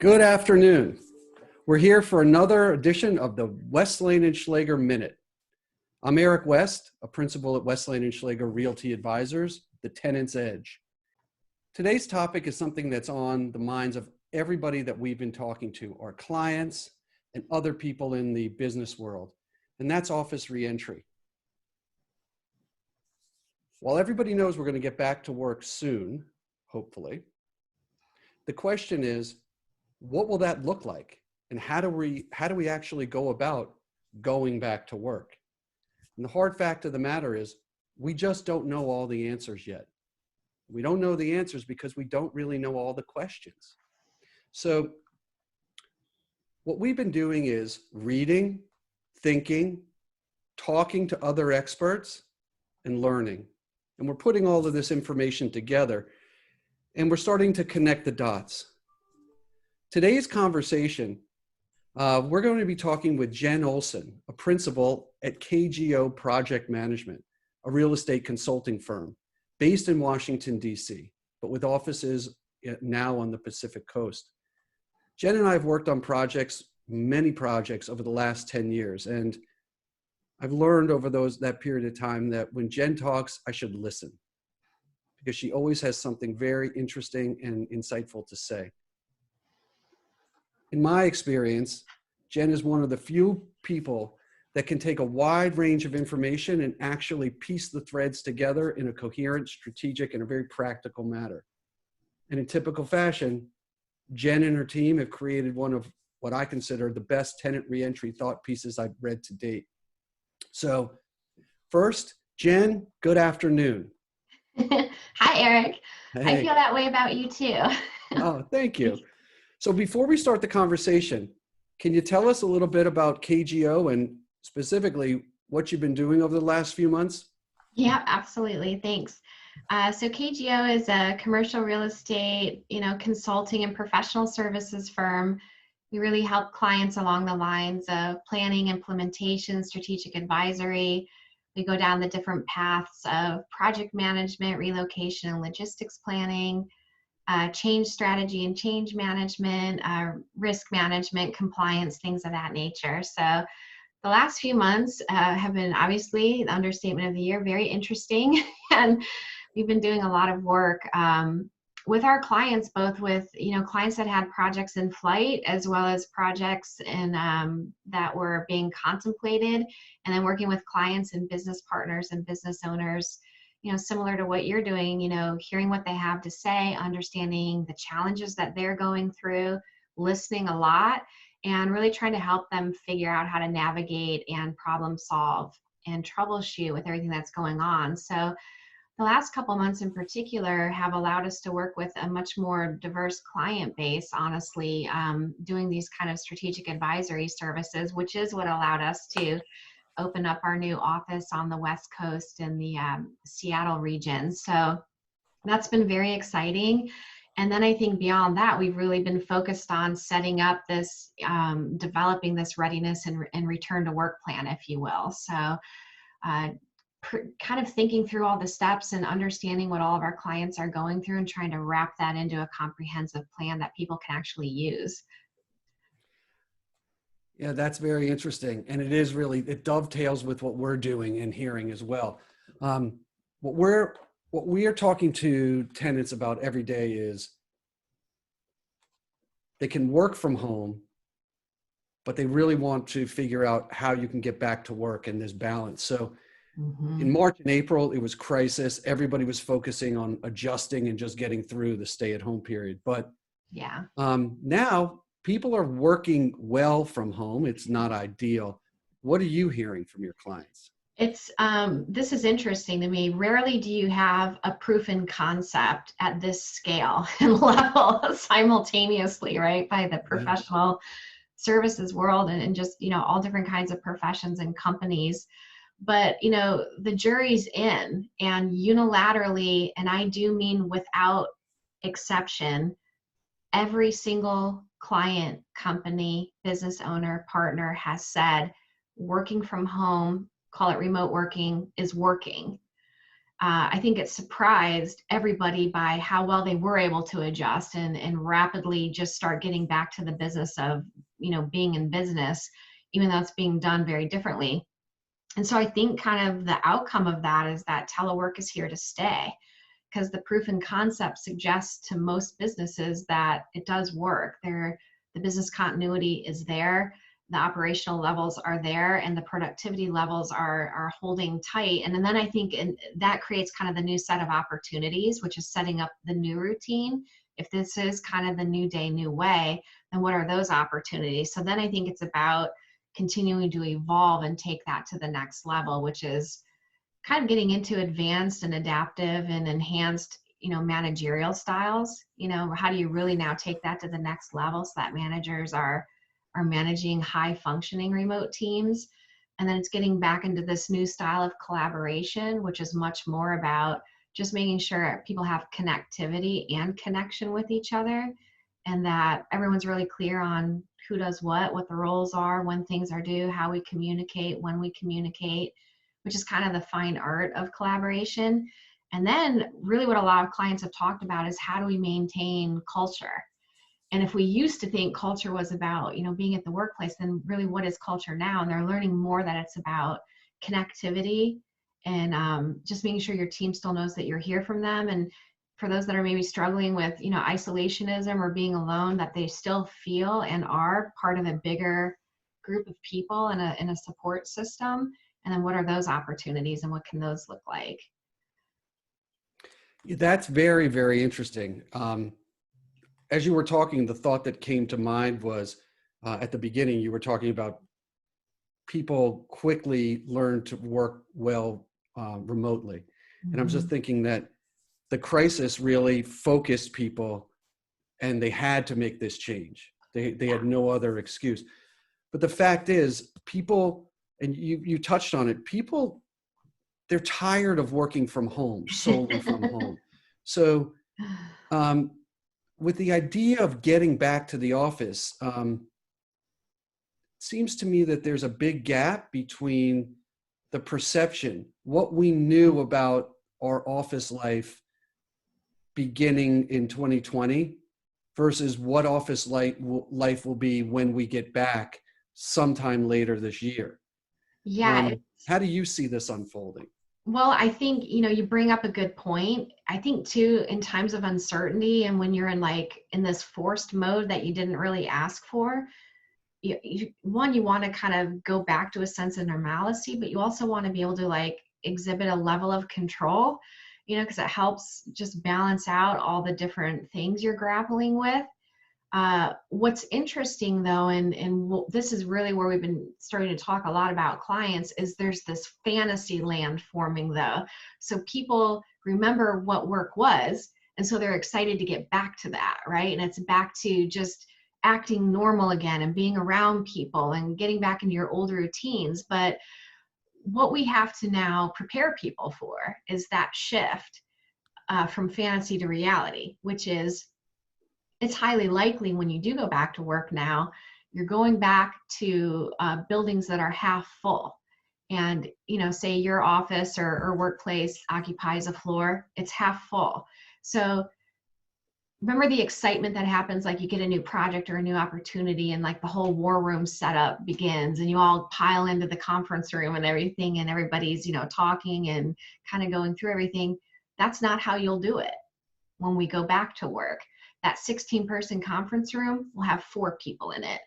Good afternoon. We're here for another edition of the Westlane and Schlager Minute. I'm Eric West, a principal at Westlane and Schlager Realty Advisors, the Tenant's Edge. Today's topic is something that's on the minds of everybody that we've been talking to, our clients and other people in the business world, and that's office reentry. While everybody knows we're going to get back to work soon, hopefully, the question is, what will that look like? And how do we actually go about going back to work? And the hard fact of the matter is we just don't know all the answers yet. We don't know the answers because we don't really know all the questions. So what we've been doing is reading, thinking, talking to other experts, and learning. And we're putting all of this information together, and we're starting to connect the dots. Today's conversation, we're going to be talking with Jen Olsen, a principal at KGO Project Management, a real estate consulting firm based in Washington, D.C., but with offices now on the Pacific Coast. Jen and I have worked on many projects over the last 10 years, and I've learned over that period of time that when Jen talks, I should listen, because she always has something very interesting and insightful to say. In my experience, Jen is one of the few people that can take a wide range of information and actually piece the threads together in a coherent, strategic, and a very practical manner. And in typical fashion, Jen and her team have created one of what I consider the best tenant reentry thought pieces I've read to date. So first, Jen, good afternoon. Hi, Eric. Hey. I feel that way about you too. Oh, thank you. So before we start the conversation, can you tell us a little bit about KGO and specifically what you've been doing over the last few months? Yeah, absolutely. Thanks. So KGO is a commercial real estate, consulting and professional services firm. We really help clients along the lines of planning, implementation, strategic advisory. We go down the different paths of project management, relocation and logistics planning, change strategy and change management, risk management, compliance, things of that nature. So the last few months have been, obviously, the understatement of the year, very interesting. And we've been doing a lot of work with our clients, both with clients that had projects in flight as well as projects that were being contemplated, and then working with clients and business partners and business owners, similar to what you're doing, hearing what they have to say, understanding the challenges that they're going through, listening a lot, and really trying to help them figure out how to navigate and problem solve and troubleshoot with everything that's going on. So the last couple months in particular have allowed us to work with a much more diverse client base, honestly, doing these kind of strategic advisory services, which is what allowed us to open up our new office on the West Coast in the Seattle region. So that's been very exciting. And then I think beyond that, we've really been focused on setting up this, developing this readiness and return to work plan, if you will. So kind of thinking through all the steps and understanding what all of our clients are going through and trying to wrap that into a comprehensive plan that people can actually use. Yeah, that's very interesting. And it dovetails with what we're doing and hearing as well. What we are talking to tenants about every day is they can work from home, but they really want to figure out how you can get back to work and this balance. So in March and April, it was crisis. Everybody was focusing on adjusting and just getting through the stay-at-home period. But yeah, now people are working well from home. It's not ideal. What are you hearing from your clients? It's this is interesting to me. Rarely do you have a proof in concept at this scale and level simultaneously, right? By the professional services world and just, all different kinds of professions and companies. But, the jury's in, and unilaterally, and I do mean without exception, every single client, company, business owner, partner has said working from home, call it remote working, is working. I think it surprised everybody by how well they were able to adjust and rapidly just start getting back to the business of, being in business, even though it's being done very differently. And so I think kind of the outcome of that is that telework is here to stay, because the proof and concept suggests to most businesses that it does work. The business continuity is there, the operational levels are there, and the productivity levels are holding tight. And then I think that creates kind of the new set of opportunities, which is setting up the new routine. If this is kind of the new day, new way, then what are those opportunities? So then I think it's about continuing to evolve and take that to the next level, which is kind of getting into advanced and adaptive and enhanced, managerial styles. How do you really now take that to the next level so that managers are managing high functioning remote teams? And then it's getting back into this new style of collaboration, which is much more about just making sure people have connectivity and connection with each other, and that everyone's really clear on who does what the roles are, when things are due, how we communicate, when we communicate, which is kind of the fine art of collaboration. And then really what a lot of clients have talked about is how do we maintain culture? And if we used to think culture was about, being at the workplace, then really what is culture now? And they're learning more that it's about connectivity and just making sure your team still knows that you're here from them. And for those that are maybe struggling with, isolationism or being alone, that they still feel and are part of a bigger group of people in a support system. And then what are those opportunities and what can those look like? That's very, very interesting. As you were talking, the thought that came to mind was at the beginning, you were talking about people quickly learn to work well remotely. Mm-hmm. And I'm just thinking that the crisis really focused people and they had to make this change. They had no other excuse. But the fact is, people, and you touched on it, people, they're tired of working from home, solely from home. So with the idea of getting back to the office, it seems to me that there's a big gap between the perception, what we knew about our office life beginning in 2020 versus what office life will be when we get back sometime later this year. Yeah. How do you see this unfolding? Well, I think, you bring up a good point. I think too, in times of uncertainty and when you're in this forced mode that you didn't really ask for, you want to kind of go back to a sense of normalcy, but you also want to be able to exhibit a level of control, because it helps just balance out all the different things you're grappling with. What's interesting though, and this is really where we've been starting to talk a lot about clients, is there's this fantasy land forming though. So people remember what work was, and so they're excited to get back to that, right? And it's back to just acting normal again and being around people and getting back into your old routines. But what we have to now prepare people for is that shift from fantasy to reality, which is, it's highly likely when you do go back to work now, you're going back to buildings that are half full. And, say your office or workplace occupies a floor, it's half full. So remember the excitement that happens, you get a new project or a new opportunity and the whole war room setup begins and you all pile into the conference room and everything and everybody's, talking and kind of going through everything. That's not how you'll do it when we go back to work. That 16-person conference room will have 4 people in it.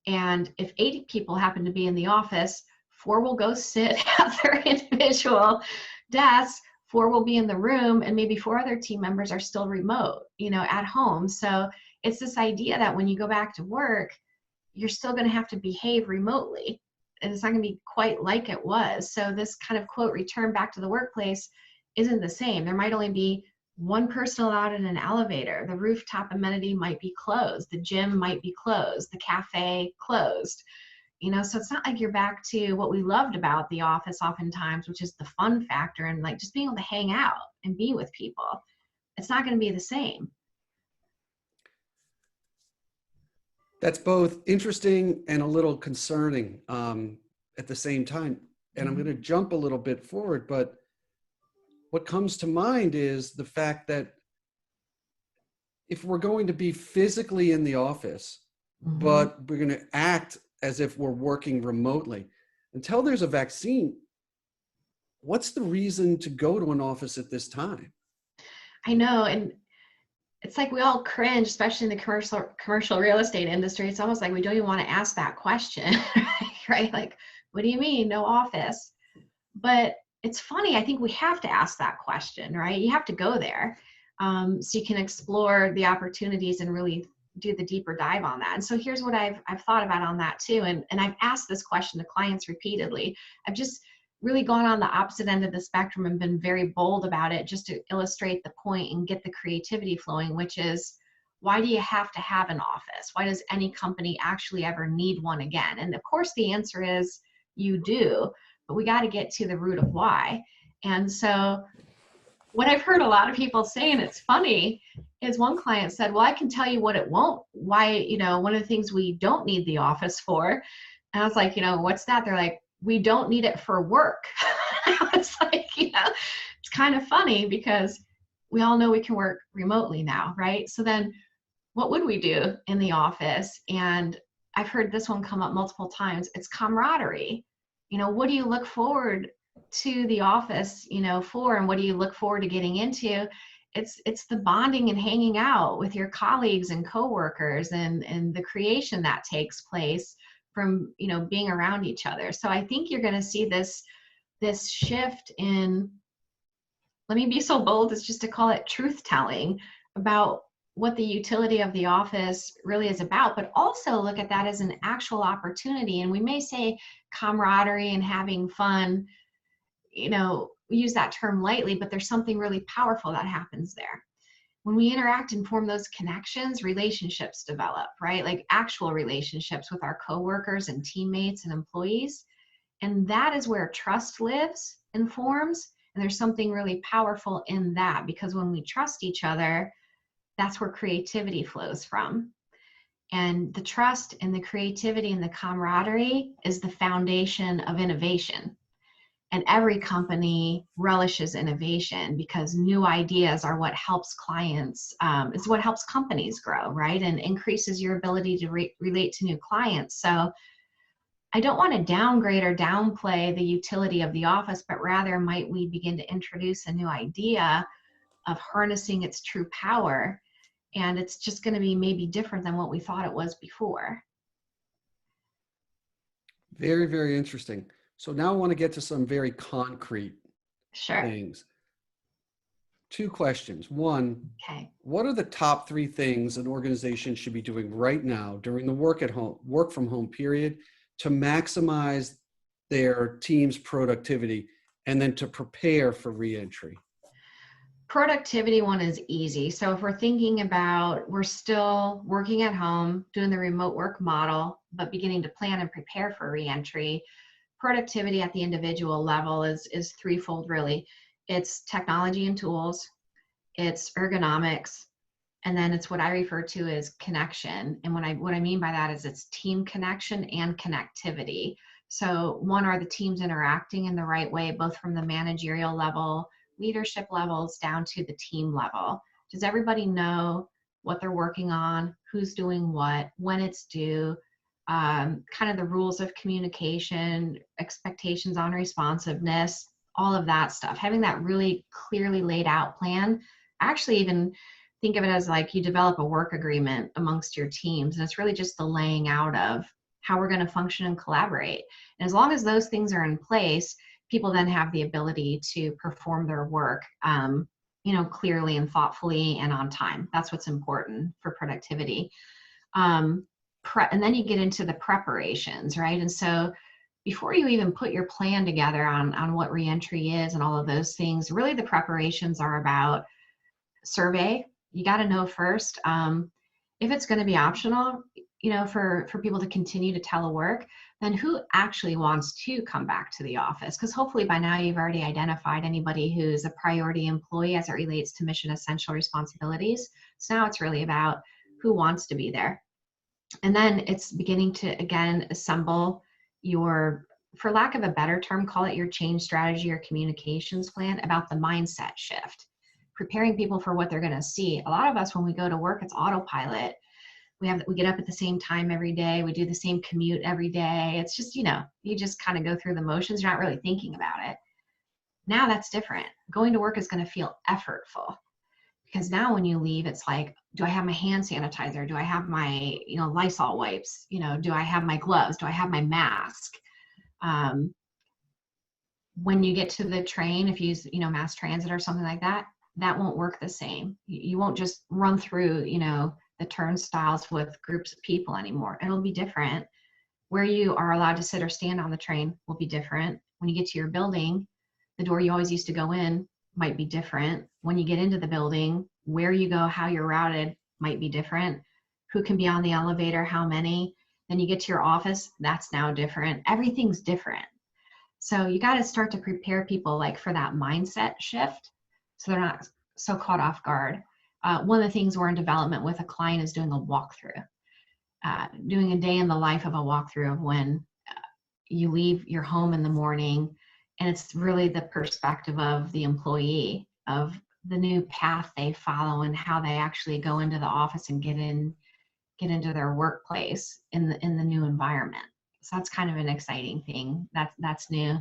And if 80 people happen to be in the office, 4 will go sit at their individual desks, 4 will be in the room, and maybe 4 other team members are still remote, at home. So it's this idea that when you go back to work, you're still going to have to behave remotely. And it's not going to be quite like it was. So this kind of quote, return back to the workplace, isn't the same. There might only be 1 person allowed in an elevator. The rooftop amenity might be closed. The gym might be closed. The cafe closed. So it's not like you're back to what we loved about the office oftentimes, which is the fun factor and just being able to hang out and be with people. It's not going to be the same. That's both interesting and a little concerning at the same time. And I'm going to jump a little bit forward, but what comes to mind is the fact that if we're going to be physically in the office, but we're going to act as if we're working remotely, until there's a vaccine, what's the reason to go to an office at this time? I know, and it's like we all cringe, especially in the commercial real estate industry. It's almost like we don't even want to ask that question, right? Like, what do you mean, no office? But it's funny, I think we have to ask that question, right? You have to go there, so you can explore the opportunities and really do the deeper dive on that. And so here's what I've thought about on that too. And I've asked this question to clients repeatedly. I've just really gone on the opposite end of the spectrum and been very bold about it just to illustrate the point and get the creativity flowing, which is, why do you have to have an office? Why does any company actually ever need one again? And of course the answer is you do, but we got to get to the root of why. And so what I've heard a lot of people say, and it's funny, is one client said, well, I can tell you what it won't, why, one of the things we don't need the office for. And I was like, what's that? They're like, we don't need it for work. I was like, it's kind of funny because we all know we can work remotely now, right? So then what would we do in the office? And I've heard this one come up multiple times. It's camaraderie. What do you look forward to the office, for, and what do you look forward to getting into? It's the bonding and hanging out with your colleagues and coworkers and the creation that takes place from, being around each other. So I think you're going to see this shift in, let me be so bold as just to call it truth telling about what the utility of the office really is about, but also look at that as an actual opportunity. And we may say camaraderie and having fun, we use that term lightly, but there's something really powerful that happens there. When we interact and form those connections, relationships develop, right? Like actual relationships with our coworkers and teammates and employees. And that is where trust lives and forms. And there's something really powerful in that, because when we trust each other, that's where creativity flows from. And the trust and the creativity and the camaraderie is the foundation of innovation. And every company relishes innovation because new ideas are what helps clients, is what helps companies grow, right? And increases your ability to relate to new clients. So I don't want to downgrade or downplay the utility of the office, but rather might we begin to introduce a new idea of harnessing its true power. And it's just going to be maybe different than what we thought it was before. Very, very interesting. So now I want to get to some very concrete things. Two questions. One, what are the top 3 things an organization should be doing right now during the work from home period to maximize their team's productivity and then to prepare for reentry? Productivity one is easy. So if we're thinking about, we're still working at home, doing the remote work model, but beginning to plan and prepare for reentry, productivity at the individual level is threefold, really. It's technology and tools, it's ergonomics, and then it's what I refer to as connection. And what I mean by that is it's team connection and connectivity. So one, are the teams interacting in the right way, both from the managerial level, leadership levels, down to the team level? Does everybody know what they're working on, who's doing what, when it's due, kind of the rules of communication, expectations on responsiveness, all of that stuff. Having that really clearly laid out plan. I actually even think of it as like you develop a work agreement amongst your teams, and it's really just the laying out of how we're going to function and collaborate. And as long as those things are in place, people then have the ability to perform their work, clearly and thoughtfully and on time. That's what's important for productivity. And then you get into the preparations, right? And so before you even put your plan together on what reentry is and all of those things, really the preparations are about survey. You got to know first, if it's going to be optional, for people to continue to telework, then who actually wants to come back to the office? Because hopefully by now you've already identified anybody who's a priority employee as it relates to mission essential responsibilities. So now it's really about who wants to be there. And then it's beginning to, again, assemble your for lack of a better term, call it your change strategy or communications plan about the mindset shift, preparing people for what they're going to see. A lot of us, when we go to work, it's autopilot. We get up at the same time every day. We do the same commute every day. It's just, you just kind of go through the motions. You're not really thinking about it. Now that's different. Going to work is going to feel effortful, because now when you leave, it's like, do I have my hand sanitizer? Do I have my, Lysol wipes? Do I have my gloves? Do I have my mask? When you get to the train, if you use, mass transit or something like that, that won't work the same. You won't just run through, the turnstiles with groups of people anymore. It'll be different. Where you are allowed to sit or stand on the train will be different. When you get to your building, the door you always used to go in might be different. When you get into the building, where you go, how you're routed might be different. Who can be on the elevator, how many. Then you get to your office, that's now different. Everything's different. So you got to start to prepare people like for that mindset shift, so they're not so caught off guard. One of the things we're in development with a client is doing a walkthrough, doing a day in the life of a walkthrough of when you leave your home in the morning. And it's really the perspective of the employee, of the new path they follow and how they actually go into the office and get into their workplace in the new environment. So that's kind of an exciting thing. That's new.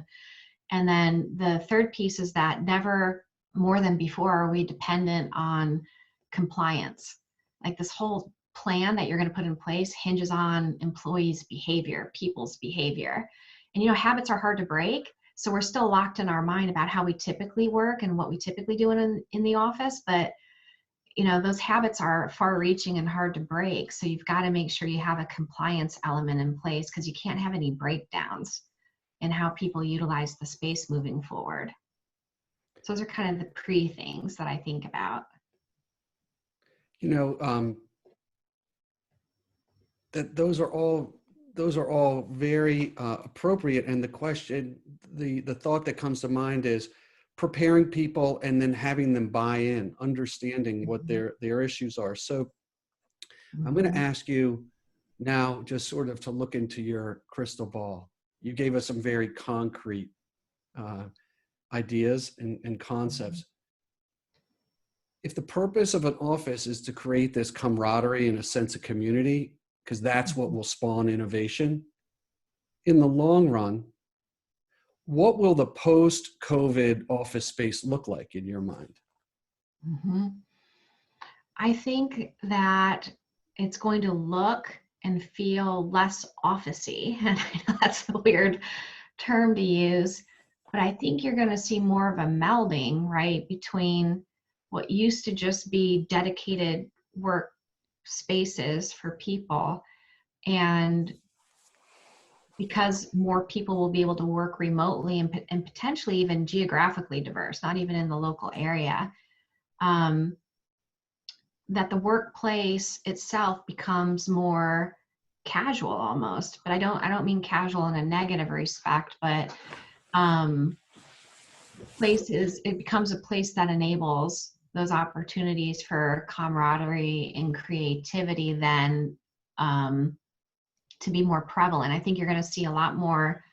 And then the third piece is that never more than before are we dependent on compliance. Like, this whole plan that you're going to put in place hinges on employees' behavior, people's behavior. And habits are hard to break. So we're still locked in our mind about how we typically work and what we typically do in the office. But those habits are far reaching and hard to break. So you've got to make sure you have a compliance element in place, because you can't have any breakdowns in how people utilize the space moving forward. So those are kind of the things that I think about. That those are all very appropriate. And the question, the thought that comes to mind is preparing people and then having them buy in, understanding what their issues are. So I'm going to ask you now just sort of to look into your crystal ball. You gave us some very concrete ideas and concepts. If the purpose of an office is to create this camaraderie and a sense of community, because that's what will spawn innovation, in the long run, what will the post-COVID office space look like in your mind? I think that it's going to look and feel less office-y. And I know that's a weird term to use, but I think you're going to see more of a melding, right, between what used to just be dedicated work spaces for people, and because more people will be able to work remotely and potentially even geographically diverse, not even in the local area, that the workplace itself becomes more casual almost. But I don't mean casual in a negative respect, but it becomes a place that enables those opportunities for camaraderie and creativity then to be more prevalent. I think you're going to see a lot more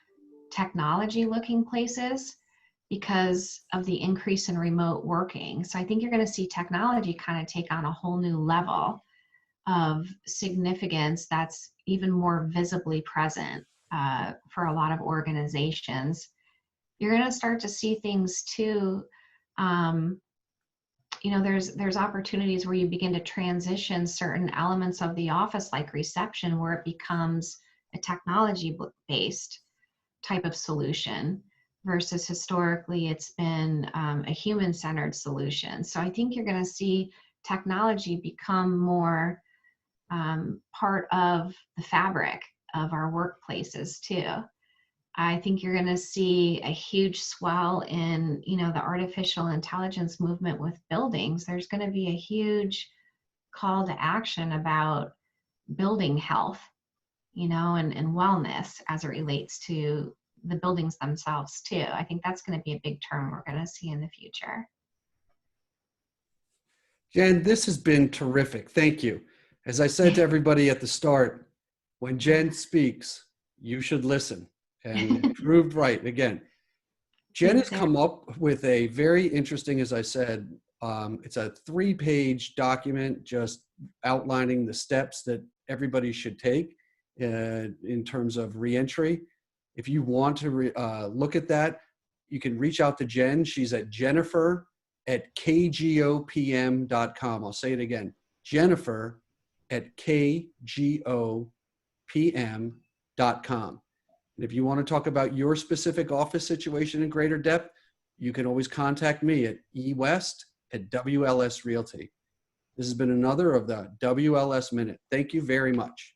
technology looking places because of the increase in remote working. So I think you're going to see technology kind of take on a whole new level of significance that's even more visibly present for a lot of organizations. You're going to start to see things too. There's opportunities where you begin to transition certain elements of the office, like reception, where it becomes a technology-based type of solution versus historically it's been a human-centered solution. So I think you're going to see technology become more part of the fabric of our workplaces too. I think you're going to see a huge swell in, the artificial intelligence movement with buildings. There's going to be a huge call to action about building health, and wellness as it relates to the buildings themselves too. I think that's going to be a big term we're going to see in the future. Jen, this has been terrific. Thank you. As I said to everybody at the start, when Jen speaks, you should listen. and it proved right again. Jen has come up with a very interesting, as I said, it's a 3-page document just outlining the steps that everybody should take in terms of reentry. If you want to look at that, you can reach out to Jen. She's at Jennifer@KGOPM.com. I'll say it again, Jennifer@KGOPM.com. And if you want to talk about your specific office situation in greater depth, you can always contact me at ewest@WLS Realty. This has been another of the WLS Minute. Thank you very much.